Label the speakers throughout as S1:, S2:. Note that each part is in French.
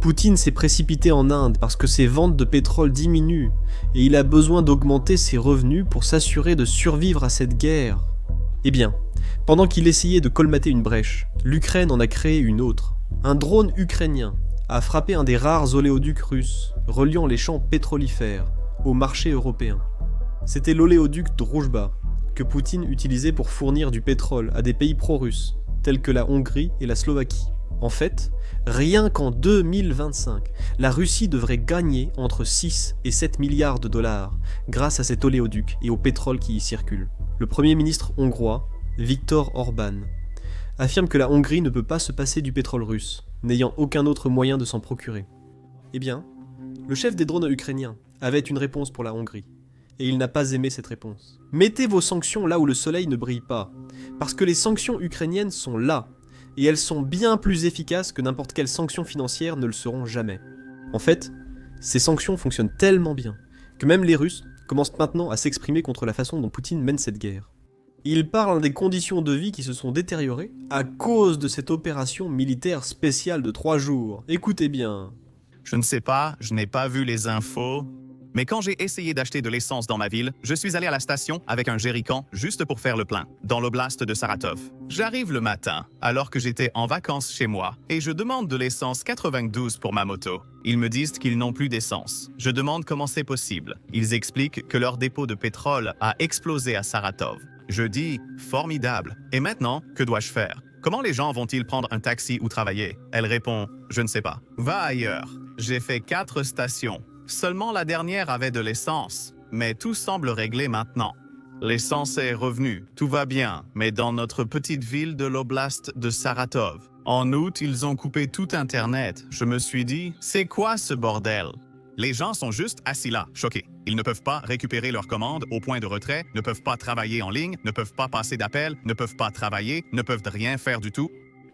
S1: Poutine s'est précipité en Inde parce que ses ventes de pétrole diminuent et il a besoin d'augmenter ses revenus pour s'assurer de survivre à cette guerre. Eh bien, pendant qu'il essayait de colmater une brèche, l'Ukraine en a créé une autre. Un drone ukrainien a frappé un des rares oléoducs russes reliant les champs pétrolifères au marché européen. C'était l'oléoduc Druzhba, que Poutine utilisait pour fournir du pétrole à des pays pro-russes, tels que la Hongrie et la Slovaquie. En fait, rien qu'en 2025, la Russie devrait gagner entre 6 et 7 milliards de dollars grâce à cet oléoduc et au pétrole qui y circule. Le Premier ministre hongrois, Viktor Orban, affirme que la Hongrie ne peut pas se passer du pétrole russe, n'ayant aucun autre moyen de s'en procurer. Eh bien, le chef des drones ukrainiens avait une réponse pour la Hongrie, et il n'a pas aimé cette réponse. Mettez vos sanctions là où le soleil ne brille pas, parce que les sanctions ukrainiennes sont là, et elles sont bien plus efficaces que n'importe quelle sanction financière ne le seront jamais. En fait, ces sanctions fonctionnent tellement bien que même les Russes commencent maintenant à s'exprimer contre la façon dont Poutine mène cette guerre. Il parle des conditions de vie qui se sont détériorées à cause de cette opération militaire spéciale de 3 jours. Écoutez bien.
S2: Je ne sais pas, je n'ai pas vu les infos. Mais quand j'ai essayé d'acheter de l'essence dans ma ville, je suis allé à la station avec un jerrycan juste pour faire le plein, dans l'oblast de Saratov. J'arrive le matin, alors que j'étais en vacances chez moi, et je demande de l'essence 92 pour ma moto. Ils me disent qu'ils n'ont plus d'essence. Je demande comment c'est possible. Ils expliquent que leur dépôt de pétrole a explosé à Saratov. Je dis « formidable ». Et maintenant, que dois-je faire? Comment les gens vont-ils prendre un taxi ou travailler? Elle répond « je ne sais pas ». Va ailleurs. J'ai fait 4 stations. Seulement la dernière avait de l'essence, mais tout semble réglé maintenant. L'essence est revenue, tout va bien, mais dans notre petite ville de l'oblast de Saratov. En août, ils ont coupé tout Internet. Je me suis dit, c'est quoi ce bordel? Les gens sont juste assis là, choqués. Ils ne peuvent pas récupérer leurs commandes au point de retrait, ne peuvent pas travailler en ligne, ne peuvent pas passer d'appels, ne peuvent pas travailler, ne peuvent rien faire du tout.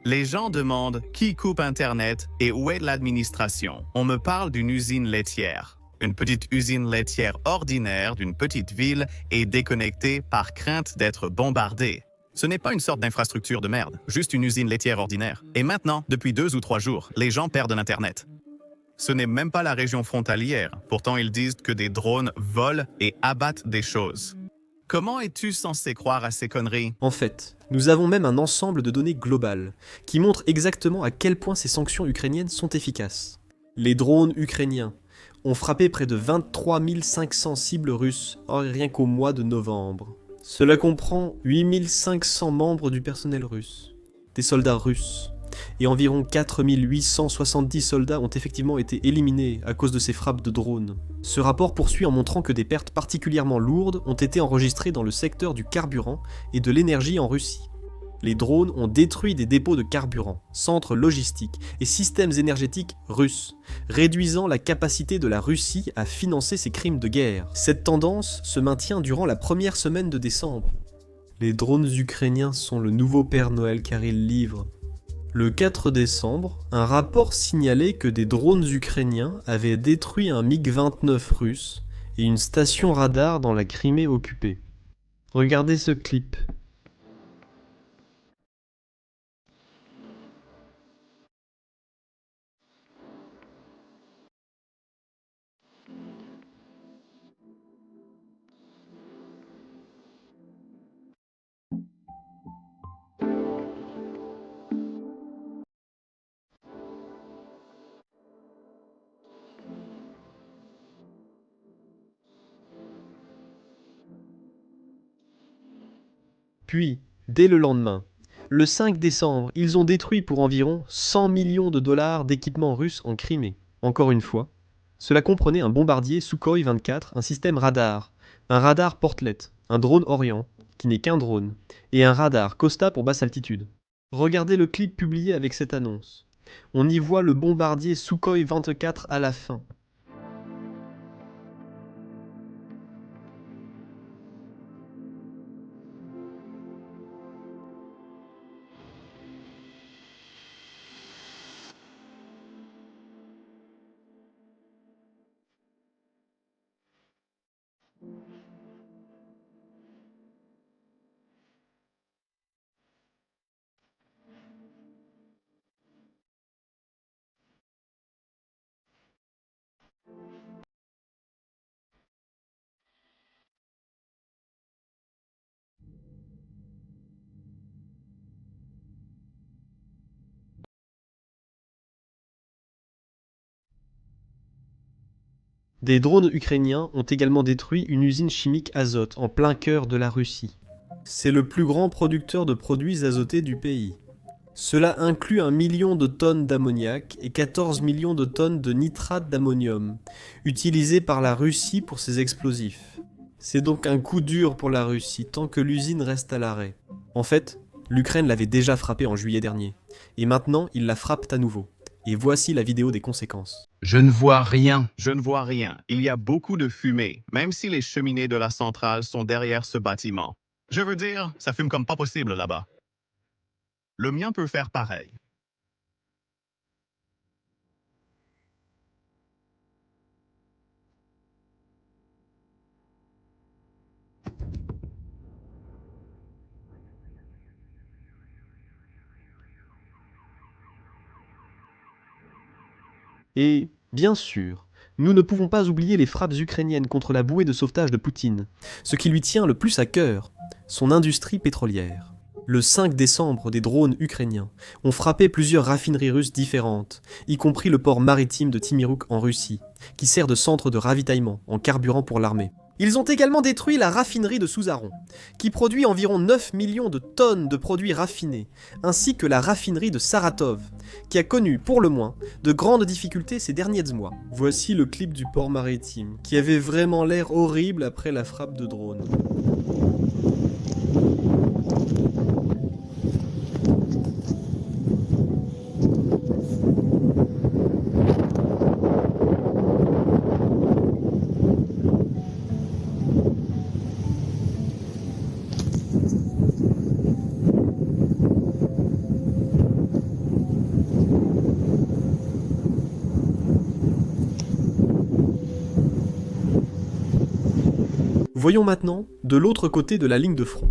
S2: Les gens demandent qui coupe Internet et où est l'administration. On me parle d'une usine laitière. Une petite usine laitière ordinaire d'une petite ville est déconnectée par crainte d'être bombardée. Ce n'est pas une sorte d'infrastructure de merde, juste une usine laitière ordinaire. Et maintenant, depuis 2 ou 3 jours, les gens perdent l'Internet. Ce n'est même pas la région frontalière. Pourtant, ils disent que des drones volent et abattent des choses. Comment es-tu censé croire à ces conneries?
S1: En fait, nous avons même un ensemble de données globales qui montrent exactement à quel point ces sanctions ukrainiennes sont efficaces. Les drones ukrainiens ont frappé près de 23 500 cibles russes rien qu'au mois de novembre. Cela comprend 8 500 membres du personnel russe, des soldats russes, et environ 4 870 soldats ont effectivement été éliminés à cause de ces frappes de drones. Ce rapport poursuit en montrant que des pertes particulièrement lourdes ont été enregistrées dans le secteur du carburant et de l'énergie en Russie. Les drones ont détruit des dépôts de carburant, centres logistiques et systèmes énergétiques russes, réduisant la capacité de la Russie à financer ses crimes de guerre. Cette tendance se maintient durant la première semaine de décembre. Les drones ukrainiens sont le nouveau Père Noël car ils livrent. Le 4 décembre, un rapport signalait que des drones ukrainiens avaient détruit un MiG-29 russe et une station radar dans la Crimée occupée. Regardez ce clip. Puis, dès le lendemain, le 5 décembre, ils ont détruit pour environ 100 millions de dollars d'équipements russes en Crimée. Encore une fois, cela comprenait un bombardier Sukhoi 24, un système radar, un radar Portlet, un drone Orient, qui n'est qu'un drone, et un radar Costa pour basse altitude. Regardez le clip publié avec cette annonce. On y voit le bombardier Sukhoi 24 à la fin. Des drones ukrainiens ont également détruit une usine chimique azote en plein cœur de la Russie. C'est le plus grand producteur de produits azotés du pays. Cela inclut 1 million de tonnes d'ammoniac et 14 millions de tonnes de nitrate d'ammonium, utilisés par la Russie pour ses explosifs. C'est donc un coup dur pour la Russie tant que l'usine reste à l'arrêt. En fait, l'Ukraine l'avait déjà frappée en juillet dernier, et maintenant ils la frappent à nouveau. Et voici la vidéo des conséquences.
S3: Je ne vois rien.
S2: Je ne vois rien. Il y a beaucoup de fumée, même si les cheminées de la centrale sont derrière ce bâtiment. Je veux dire, ça fume comme pas possible là-bas. Le mien peut faire pareil.
S1: Et, bien sûr, nous ne pouvons pas oublier les frappes ukrainiennes contre la bouée de sauvetage de Poutine, ce qui lui tient le plus à cœur, son industrie pétrolière. Le 5 décembre, des drones ukrainiens ont frappé plusieurs raffineries russes différentes, y compris le port maritime de Timirouk en Russie, qui sert de centre de ravitaillement en carburant pour l'armée. Ils ont également détruit la raffinerie de Souzaron, qui produit environ 9 millions de tonnes de produits raffinés, ainsi que la raffinerie de Saratov, qui a connu, pour le moins, de grandes difficultés ces derniers mois. Voici le clip du port maritime, qui avait vraiment l'air horrible après la frappe de drone. Voyons maintenant de l'autre côté de la ligne de front.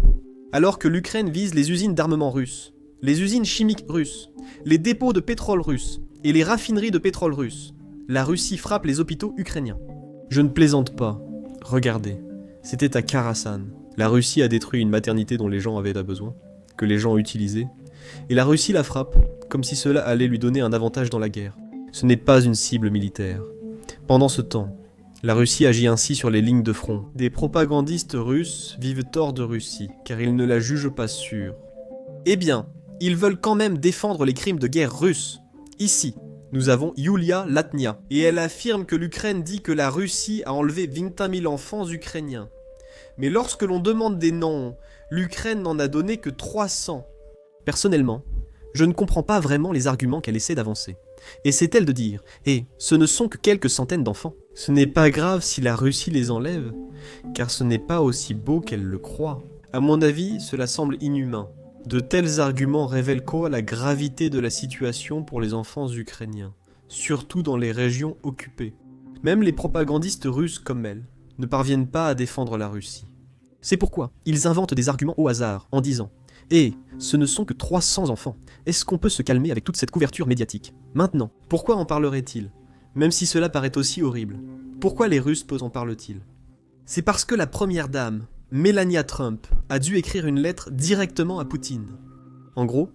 S1: Alors que l'Ukraine vise les usines d'armement russes, les usines chimiques russes, les dépôts de pétrole russes et les raffineries de pétrole russes, la Russie frappe les hôpitaux ukrainiens. Je ne plaisante pas. Regardez, c'était à Karasan. La Russie a détruit une maternité dont les gens avaient besoin, que les gens utilisaient, et la Russie la frappe, comme si cela allait lui donner un avantage dans la guerre. Ce n'est pas une cible militaire. Pendant ce temps, la Russie agit ainsi sur les lignes de front. Des propagandistes russes vivent hors de Russie, car ils ne la jugent pas sûre. Eh bien, ils veulent quand même défendre les crimes de guerre russes. Ici, nous avons Yulia Latnia, et elle affirme que l'Ukraine dit que la Russie a enlevé 20 000 enfants ukrainiens. Mais lorsque l'on demande des noms, l'Ukraine n'en a donné que 300. Personnellement, je ne comprends pas vraiment les arguments qu'elle essaie d'avancer. Et c'est elle de dire « Eh, ce ne sont que quelques centaines d'enfants. Ce n'est pas grave si la Russie les enlève, car ce n'est pas aussi beau qu'elle le croit. » À mon avis, cela semble inhumain. De tels arguments révèlent quoi la gravité de la situation pour les enfants ukrainiens, surtout dans les régions occupées. Même les propagandistes russes comme elle ne parviennent pas à défendre la Russie. C'est pourquoi ils inventent des arguments au hasard en disant « Eh, ce ne sont que 300 enfants. Est-ce qu'on peut se calmer avec toute cette couverture médiatique ? Maintenant, pourquoi en parlerait-il ? Même si cela paraît aussi horrible. Pourquoi les Russes en parlent-ils ? C'est parce que la première dame, Melania Trump, a dû écrire une lettre directement à Poutine. En gros,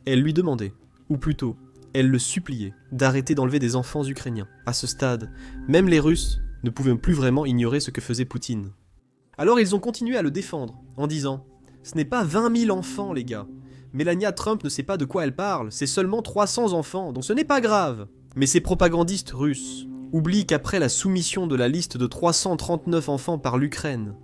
S1: elle lui demandait, ou plutôt, elle le suppliait, d'arrêter d'enlever des enfants ukrainiens. À ce stade, même les Russes ne pouvaient plus vraiment ignorer ce que faisait Poutine. Alors ils ont continué à le défendre, en disant « Ce n'est pas 20 000 enfants, les gars. Melania Trump ne sait pas de quoi elle parle, c'est seulement 300 enfants, donc ce n'est pas grave. » Mais ces propagandistes russes oublient qu'après la soumission de la liste de 339 enfants par l'Ukraine,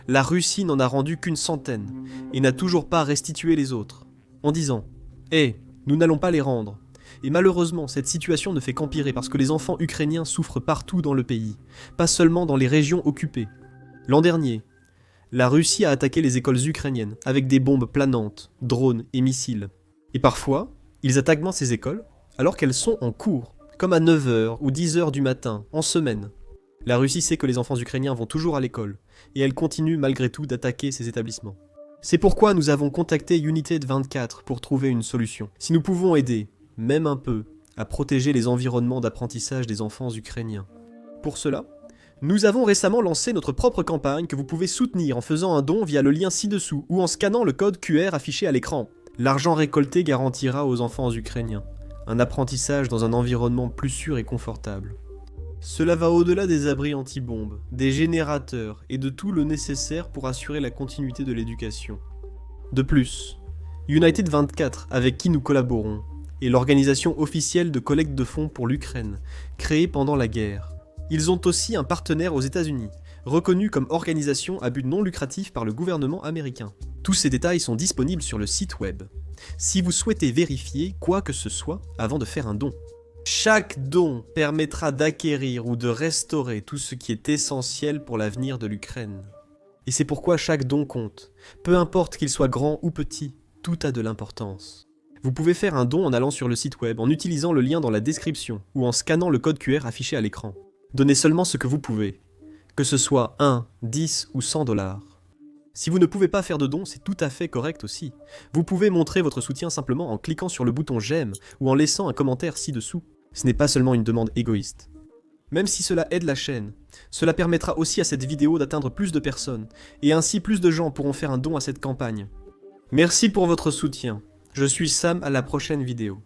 S1: la Russie n'en a rendu qu'une centaine, et n'a toujours pas restitué les autres, en disant « Eh, nous n'allons pas les rendre. » Et malheureusement, cette situation ne fait qu'empirer parce que les enfants ukrainiens souffrent partout dans le pays, pas seulement dans les régions occupées. L'an dernier, la Russie a attaqué les écoles ukrainiennes avec des bombes planantes, drones et missiles. Et parfois, ils attaquent ces écoles alors qu'elles sont en cours, comme à 9h ou 10h du matin, en semaine. La Russie sait que les enfants ukrainiens vont toujours à l'école, et elle continue malgré tout d'attaquer ces établissements. C'est pourquoi nous avont contacté United 24 pour trouver une solution. Si nous pouvons aider, même un peu, à protéger les environnements d'apprentissage des enfants ukrainiens. Pour cela, nous avons récemment lancé notre propre campagne que vous pouvez soutenir en faisant un don via le lien ci-dessous ou en scannant le code QR affiché à l'écran. L'argent récolté garantira aux enfants ukrainiens un apprentissage dans un environnement plus sûr et confortable. Cela va au-delà des abris anti-bombes, des générateurs et de tout le nécessaire pour assurer la continuité de l'éducation. De plus, United 24, avec qui nous collaborons, est l'organisation officielle de collecte de fonds pour l'Ukraine, créée pendant la guerre. Ils ont aussi un partenaire aux États-Unis, reconnu comme organisation à but non lucratif par le gouvernement américain. Tous ces détails sont disponibles sur le site web, si vous souhaitez vérifier quoi que ce soit avant de faire un don. Chaque don permettra d'acquérir ou de restaurer tout ce qui est essentiel pour l'avenir de l'Ukraine. Et c'est pourquoi chaque don compte. Peu importe qu'il soit grand ou petit, tout a de l'importance. Vous pouvez faire un don en allant sur le site web, en utilisant le lien dans la description ou en scannant le code QR affiché à l'écran. Donnez seulement ce que vous pouvez, que ce soit 1, 10 ou 100 $. Si vous ne pouvez pas faire de don, c'est tout à fait correct aussi. Vous pouvez montrer votre soutien simplement en cliquant sur le bouton j'aime ou en laissant un commentaire ci-dessous. Ce n'est pas seulement une demande égoïste. Même si cela aide la chaîne, cela permettra aussi à cette vidéo d'atteindre plus de personnes, et ainsi plus de gens pourront faire un don à cette campagne. Merci pour votre soutien. Je suis Sam, à la prochaine vidéo.